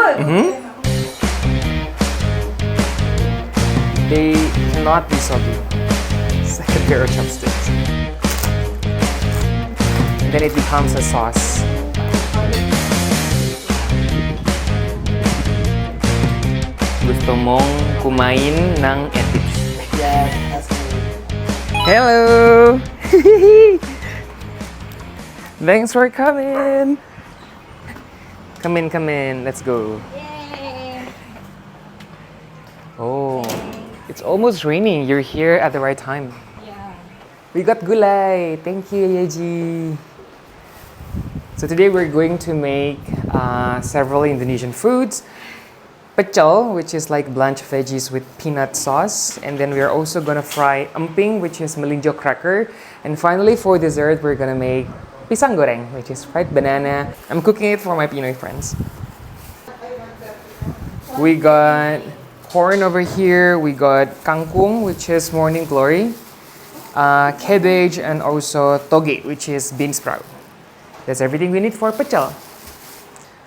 good. They cannot be soggy. Second pair of chopsticks. And then it becomes a sauce. Gusto mong kumain ng ethics? Yeah, that's me. Hello! Thanks for coming! Come in. Let's go. Yay. Oh, it's almost raining. You're here at the right time. Yeah. We got gulay. Thank you, Yeji. So today we're going to make several Indonesian foods. Pecel, which is like blanched veggies with peanut sauce. And then we're also gonna fry emping, which is melinjo cracker. And finally, for dessert, we're gonna make pisang goreng, which is fried banana. I'm cooking it for my Pinoy friends. We got corn over here. We got kangkung, which is morning glory. Cabbage, and also toge, which is bean sprout. That's everything we need for pecel.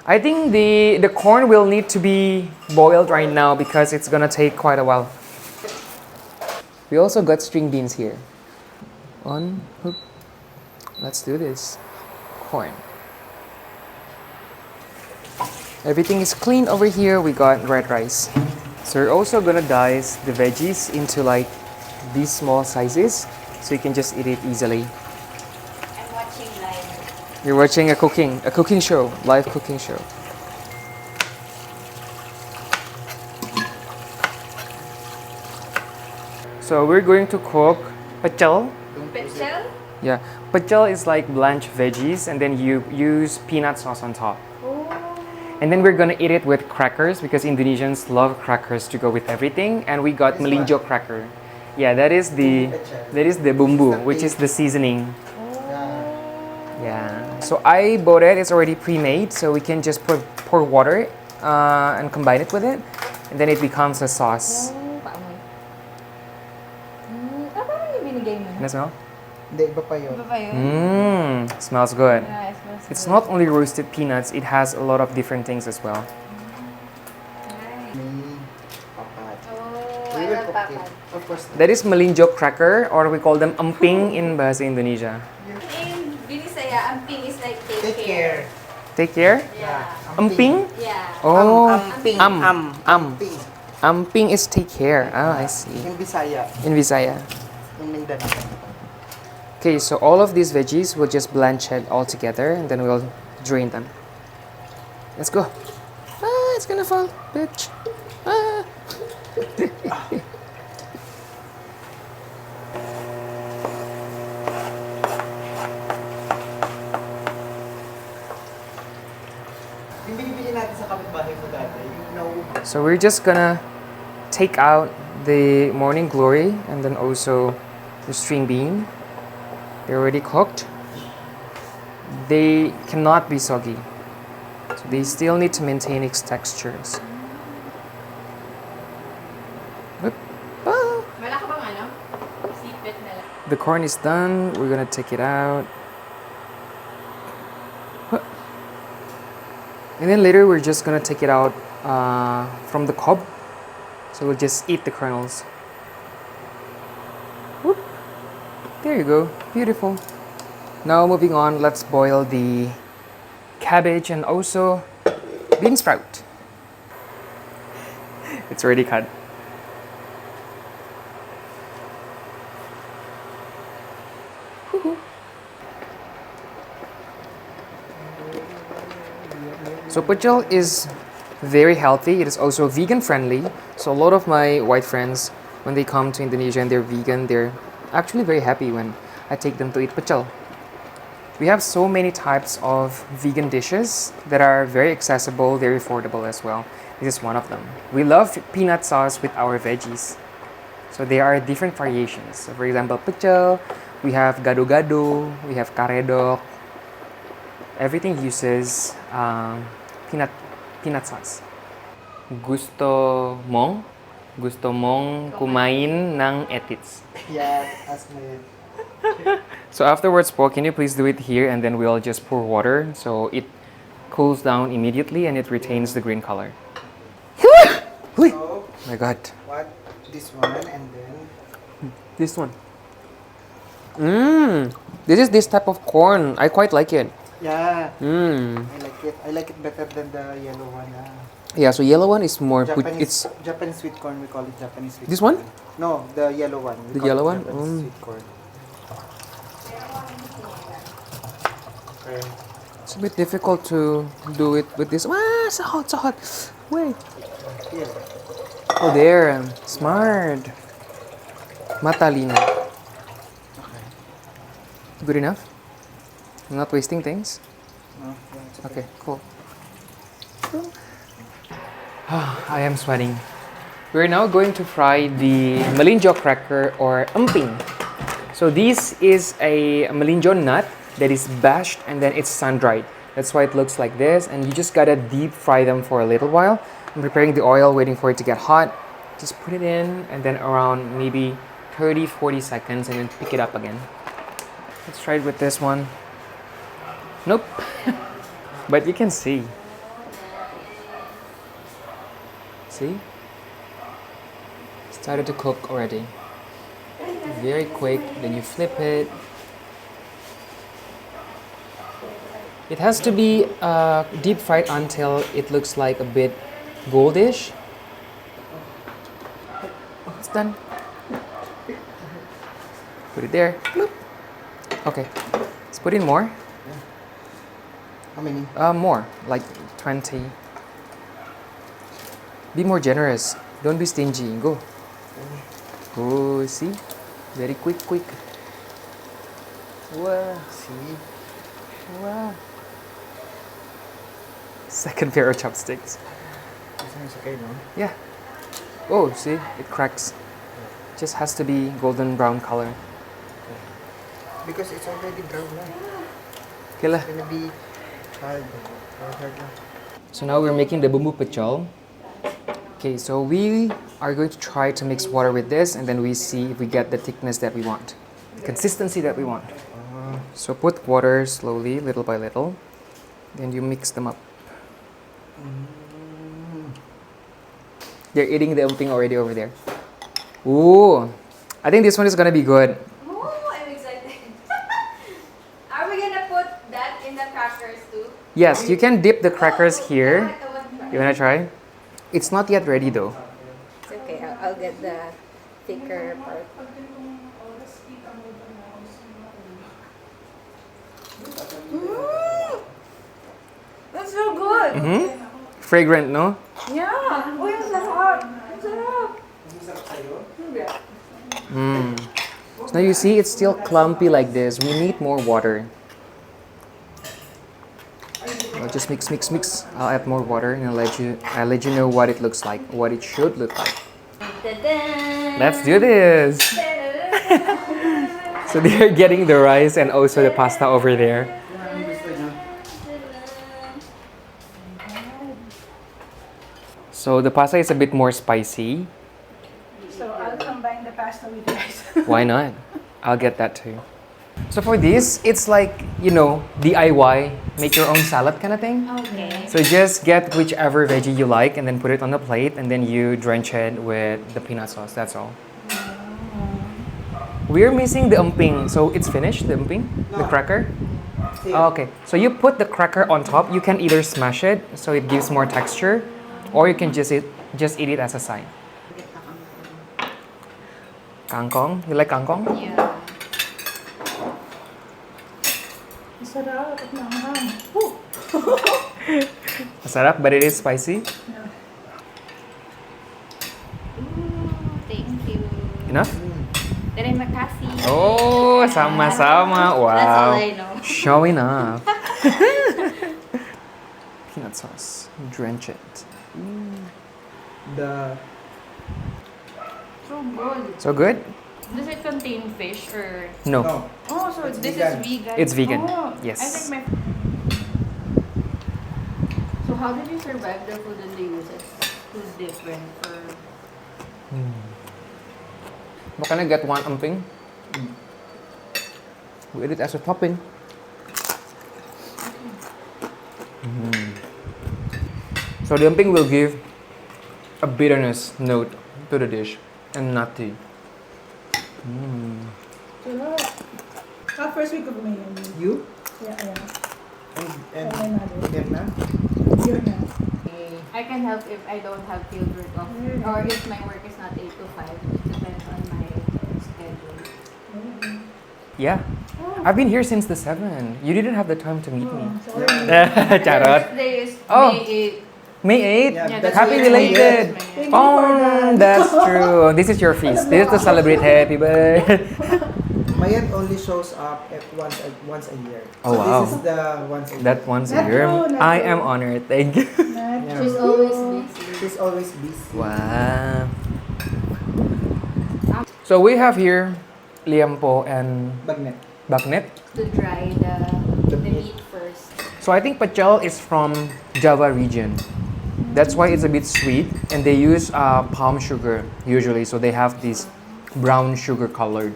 I think the corn will need to be boiled right now because it's gonna take quite a while. We also got string beans here. On, hook. Let's do this. Corn. Everything is clean over here. We got red rice. So we're also gonna dice the veggies into like these small sizes so you can just eat it easily. I'm watching live. You're watching a cooking show, live cooking show. So we're going to cook pecel. Pecel? Yeah, pecel is like blanched veggies and then you use peanut sauce on top. Oh. And then we're gonna eat it with crackers because Indonesians love crackers to go with everything. And we got melinjo cracker. Yeah, that is the bumbu, which is the seasoning. Yeah. So I bought it. It's already pre-made, so we can just pour water and combine it with it, and then it becomes a sauce. Paamoy. Parang yung binigay mo. Can you smell? Hindi, iba pa yun. Iba ba yun? Smells good. Yeah, it smells It's good. not only roasted peanuts. It has a lot of different things as well. Nice. Papat. Oh, We I will love cook papad. it. Of course. That is melinjo cracker, or we call them emping in bahasa Indonesia. In Binisaya, amping is like Take care. Take care. Yeah. Emping? Yeah. Oh, Amping. Amping. Amping is take care. Ah, I see. In Bisaya. In Visaya. In Mindanao. Okay, so all of these veggies we'll just blanch it all together and then we'll drain them. Let's go. Ah, it's gonna fall, bitch. Ah. Yung binibili natin sa kapitbahay mo dati, yung nauubos. So we're just gonna take out the morning glory and then also the string bean. They're already cooked. They cannot be soggy. So they still need to maintain its textures. Whoop. Ah. Wala ka bang ano? Sipit na lang. The corn is done. We're gonna take it out. And then later we're just gonna take it out from the cob. So we'll just eat the kernels. Whoop. There you go. Beautiful. Now moving on, let's boil the cabbage and also bean sprout. It's already cut. So pecel is very healthy. It is also vegan friendly. So a lot of my white friends, when they come to Indonesia and they're vegan, they're actually very happy when I take them to eat pecel. We have so many types of vegan dishes that are very accessible, very affordable as well. This is one of them. We love peanut sauce with our veggies. So there are different variations. So for example, pecel, we have gado-gado, we have karedok. Everything uses peanut sauce. Gusto mong kumain ng etits. Yeah, ask me. So afterwards, Paul, can you please do it here and then we'll just pour water so it cools down immediately and it retains the green color. So, My God. what? This one and then... This one. This is this type of corn. I quite like it. Yeah, Mmm. I like it. I like it better than the yellow one. Yeah, so yellow one is more. Japanese sweet corn. We call it Japanese sweet This corn. one? No, the yellow one. We The call it yellow one? Japanese sweet corn. Okay. It's a bit difficult to do it with this. Ah, so hot, so hot. Wait. Here. Oh, there. Smart. Matalino. Okay. Good enough? I'm not wasting things? No, yeah, it's Okay, cool. I am sweating. We're now going to fry the melinjo cracker or emping. So this is a melinjo nut that is bashed and then it's sun-dried. That's why it looks like this, and you just gotta deep fry them for a little while. I'm preparing the oil, waiting for it to get hot. Just put it in and then around maybe 30-40 seconds and then pick it up again. Let's try it with this one. Nope. But you can see. See? Started to cook already. Very quick, then you flip it. It has to be deep fried until it looks like a bit goldish. It's done. Put it there. Bloop. Okay. Let's put in more. How many? More, like 20. Be more generous. Don't be stingy. Go. Oh, see? Very quick. Wow. See? Wow. Second pair of chopsticks. This one is okay, no? Yeah. Oh, see? It cracks. Just has to be golden brown color. Because it's already brown now. Okay lah. It's gonna be hard. Hard now. So now we're making the bumbu pecel. Okay, so we are going to try to mix water with this and then we see if we get the thickness that we want. The consistency that we want. So put water slowly, little by little. Then you mix them up. They're eating the emping already over there. Ooh, I think this one is gonna be good. Oh, I'm excited. Are we gonna put that in the crackers too? Yes, you can dip the crackers here. You wanna try? It's not yet ready though. It's okay. I'll get the thicker part. That's so good. Fragrant, no? Yeah. Uy, ang sarap. Ang sarap. So now you see it's still clumpy like this. We need more water. I'll just mix. I'll add more water and I'll let you know what it looks like, what it should look like. Ta-da! Let's do this. So they're getting the rice and also the pasta over there. So the pasta is a bit more spicy. So I'll combine the pasta with rice. Why not? I'll get that too. So for this, it's like, DIY, make your own salad kind of thing. Okay. So just get whichever veggie you like and then put it on the plate and then you drench it with the peanut sauce, that's all. We're missing the emping, so it's finished, the emping, the cracker. Oh, okay, so you put the cracker on top. You can either smash it so it gives more texture, or you can just eat it as a side. Kangkong, you like kangkong? Yeah. Sarap at manghang. Masarap, but it is spicy. Thank you. Enough? Terima kasih. Oh, sama-sama. Wow. That's all I know. Showing off. Peanut sauce. Drench it. The So good. So good? Does it contain fish or? No. no. Oh, so It's this vegan. is vegan. It's vegan. Oh, Yes. I think my. So how did you survive the food in the US? Who's different for? But can I get one emping? We eat it as a topping. So the emping will give a bitterness note to the dish and nutty. Sarap. First week of May. You? Yeah. And my mother. Edna? Yun na. I can help if I don't have field work off, or if my work is not 8 to 5. It depends on my schedule. Yeah. I've been here since the 7. You didn't have the time to meet me. Sorry. My Charot. birthday is Oh. May 8. May 8? Yeah, that's Happy why belated! May 8. Oh, that's true. This is your feast. This is to celebrate happy birthday. Mayat only shows up at once a year. Oh, so wow. This is the once a year. That once a Not year. true, not I true. am honored. Thank you. Not Yeah. She's true. always busy. She's always busy. Wow. So we have here liampo and Bagnet. baknet. To dry the meat first. So I think pecel is from Java region. That's why it's a bit sweet, and they use palm sugar usually. So they have this brown sugar colored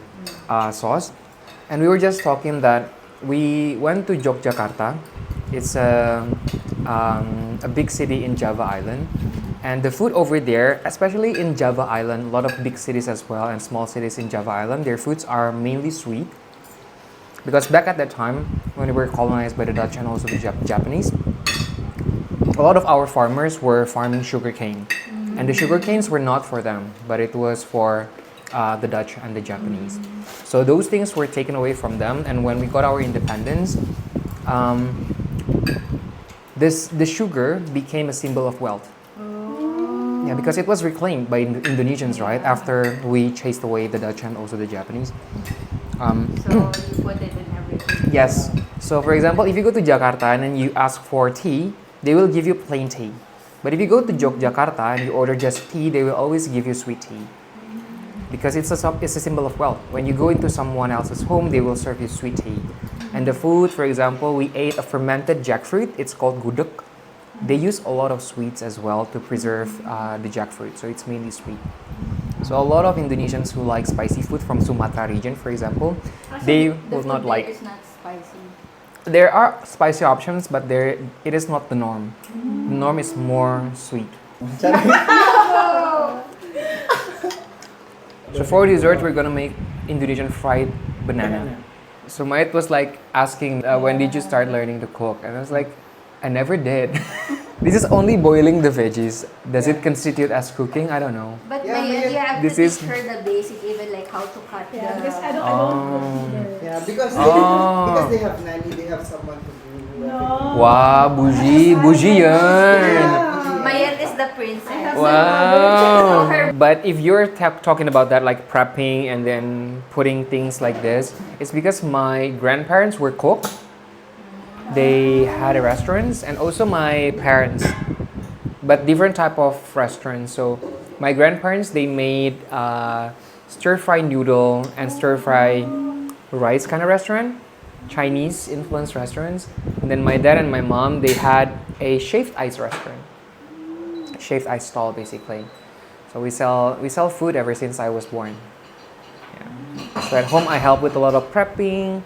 sauce. And we were just talking that we went to Yogyakarta. It's a big city in Java Island. And the food over there, especially in Java Island, a lot of big cities as well and small cities in Java Island, their foods are mainly sweet. Because back at that time, when we were colonized by the Dutch and also the Japanese, a lot of our farmers were farming sugarcane. And the sugarcanes were not for them, but it was for the Dutch and the Japanese. So those things were taken away from them, and when we got our independence, the sugar became a symbol of wealth. Yeah, because it was reclaimed by Indonesians, right? After we chased away the Dutch and also the Japanese. So you put it in everything. Yes. So for example, if you go to Jakarta and then you ask for tea, they will give you plain tea. But if you go to Yogyakarta and you order just tea, they will always give you sweet tea. Because it's a symbol of wealth. When you go into someone else's home, they will serve you sweet tea. And the food, for example, we ate a fermented jackfruit. It's called gudeg. They use a lot of sweets as well to preserve the jackfruit. So it's mainly sweet. So a lot of Indonesians who like spicy food from Sumatra region, for example, they will not like. It's not spicy. There are spicy options, but it is not the norm. The norm is more sweet. So for dessert, we're gonna make Indonesian fried banana. So Mayat was like asking, when did you start learning to cook? And I was like, I never did. This is only boiling the veggies. Does it constitute as cooking? I don't know. But Yeah, you have This to is- teach her the basic, even like how to cut Yeah, the... because I don't cook either. Yeah, because Oh. because they have nanny, they have someone to do. No. Wow, bougie yan. Mayat is the princess. Wow. But if you're talking about that, like prepping and then putting things like this, it's because my grandparents were cook. They had a restaurants, and also my parents, but different type of restaurants. So my grandparents, they made stir-fry noodle and stir-fry rice kind of restaurant, Chinese influenced restaurants. And then my dad and my mom, they had a shaved ice restaurant, shaved ice stall basically. So we sell food ever since I was born. Yeah. So at home I help with a lot of prepping.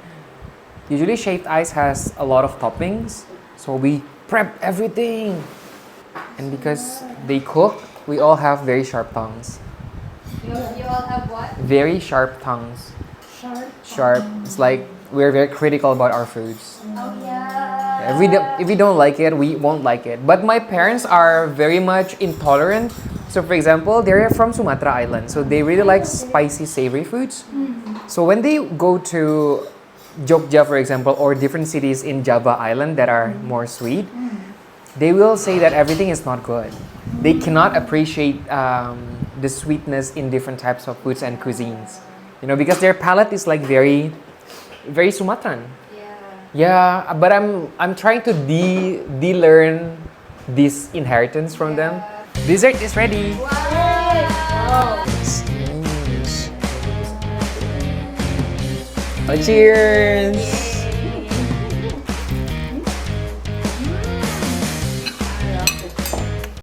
Usually shaved ice has a lot of toppings, so we prep everything. And because they cook, we all have very sharp tongues. You all have what? Very sharp tongues. Sharp. Sharp. It's like we're very critical about our foods. Oh yeah. If we don't like it, we won't like it. But my parents are very much intolerant. So for example, they're from Sumatra Island, so they really like spicy, savory foods. So when they go to Jogja, for example, or different cities in Java Island that are more sweet, they will say that everything is not good. They cannot appreciate the sweetness in different types of foods and cuisines. You know, because their palate is like very, very Sumatran. Yeah. Yeah, but I'm trying to de-learn this inheritance from them. Dessert is ready. Wow. Oh, cheers!